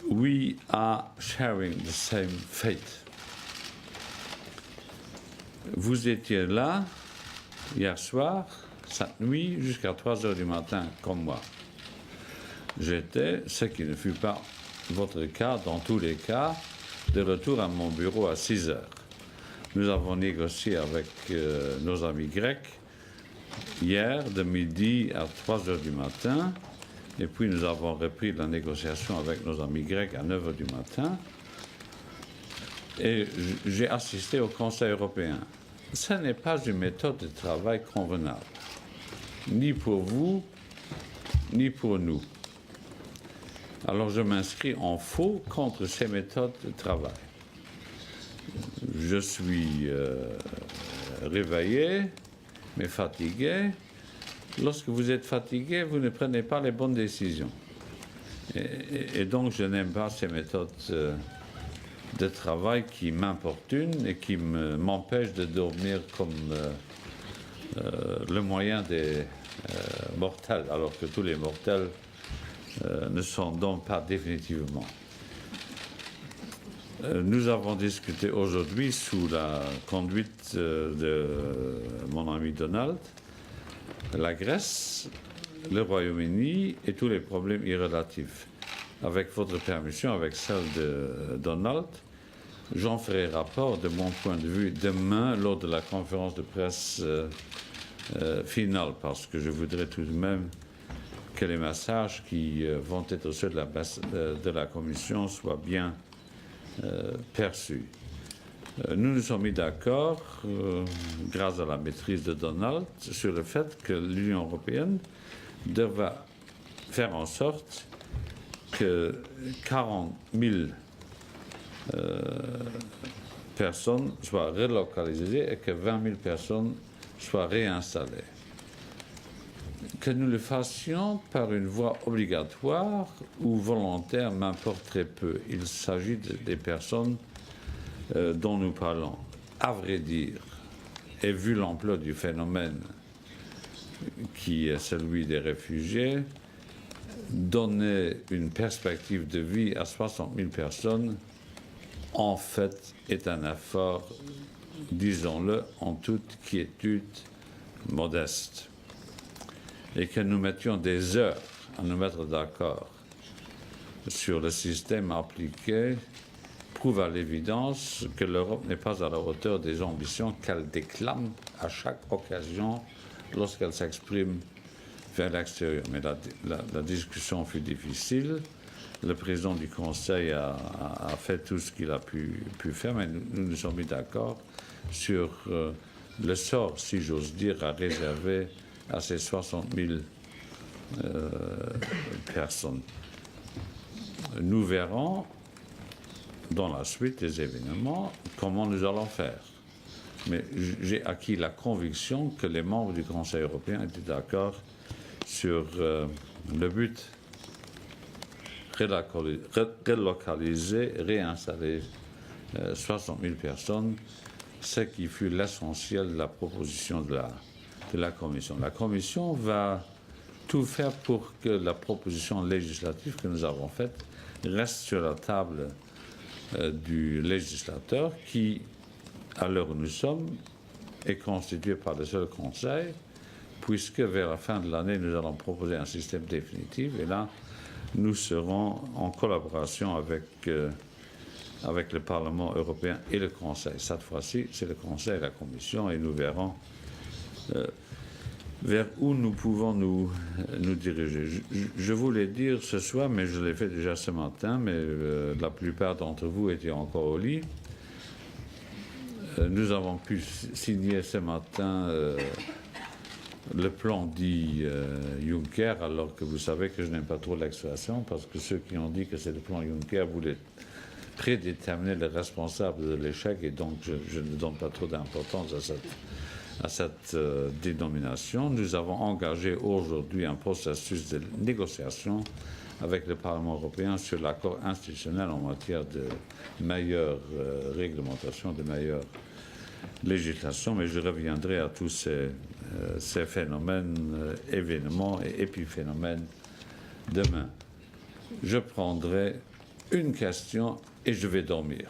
We are sharing the same fate. Vous étiez là hier soir, cette nuit, jusqu'à 3 heures du matin, comme moi. J'étais, ce qui ne fut pas votre cas, dans tous les cas, de retour à mon bureau à 6 heures. Nous avons négocié avec nos amis grecs hier, de midi à 3 heures du matin, et puis nous avons repris la négociation avec nos amis grecs à 9 heures du matin. Et j'ai assisté au Conseil européen. Ce n'est pas une méthode de travail convenable, ni pour vous, ni pour nous. Alors je m'inscris en faux contre ces méthodes de travail. Je suis réveillé, mais fatigué. Lorsque vous êtes fatigué, vous ne prenez pas les bonnes décisions. Et donc je n'aime pas ces méthodes de travail qui m'importunent et qui m'empêchent de dormir comme le moyen des mortels, alors que tous les mortels ne sont donc pas définitivement. Nous avons discuté aujourd'hui sous la conduite de mon ami Donald, la Grèce, le Royaume-Uni et tous les problèmes irrélatifs. Avec votre permission, avec celle de Donald, j'en ferai rapport de mon point de vue demain lors de la conférence de presse finale, parce que je voudrais tout de même que les messages qui vont être ceux de la Commission soient bien perçus. Nous nous sommes mis d'accord, grâce à la maîtrise de Donald, sur le fait que l'Union européenne devra faire en sorte que 40 000 personnes soient relocalisées et que 20 000 personnes soient réinstallées. Que nous le fassions par une voie obligatoire ou volontaire m'importe très peu. Il s'agit des personnes dont nous parlons. À vrai dire, et vu l'ampleur du phénomène qui est celui des réfugiés, donner une perspective de vie à 60 000 personnes, en fait, est un effort, disons-le, en toute quiétude modeste. Et que nous mettions des heures à nous mettre d'accord sur le système appliqué prouve à l'évidence que l'Europe n'est pas à la hauteur des ambitions qu'elle déclame à chaque occasion lorsqu'elle s'exprime vers l'extérieur. Mais la discussion fut difficile. Le président du Conseil a fait tout ce qu'il a pu faire, mais nous nous sommes mis d'accord sur le sort, si j'ose dire, à réserver à ces 60 000 personnes. Nous verrons dans la suite des événements comment nous allons faire. Mais j'ai acquis la conviction que les membres du Conseil européen étaient d'accord sur le but: relocaliser, réinstaller 60 000 personnes, ce qui fut l'essentiel de la proposition de la Commission. La Commission va tout faire pour que la proposition législative que nous avons faite reste sur la table du législateur qui, à l'heure où nous sommes, est constitué par le seul Conseil, puisque vers la fin de l'année, nous allons proposer un système définitif, et là, nous serons en collaboration avec le Parlement européen et le Conseil. Cette fois-ci, c'est le Conseil et la Commission, et nous verrons vers où nous pouvons nous diriger. Je voulais dire ce soir, mais je l'ai fait déjà ce matin, mais la plupart d'entre vous étaient encore au lit. Nous avons pu signer ce matin le plan dit Juncker, alors que vous savez que je n'aime pas trop l'expression, parce que ceux qui ont dit que c'est le plan Juncker voulaient prédéterminer les responsables de l'échec, et donc je ne donne pas trop d'importance à cette dénomination. Nous avons engagé aujourd'hui un processus de négociation avec le Parlement européen sur l'accord institutionnel en matière de meilleure réglementation, de meilleure législation, mais je reviendrai à tous ces phénomènes, événements et épiphénomènes demain. je prendrai une question et je vais dormir.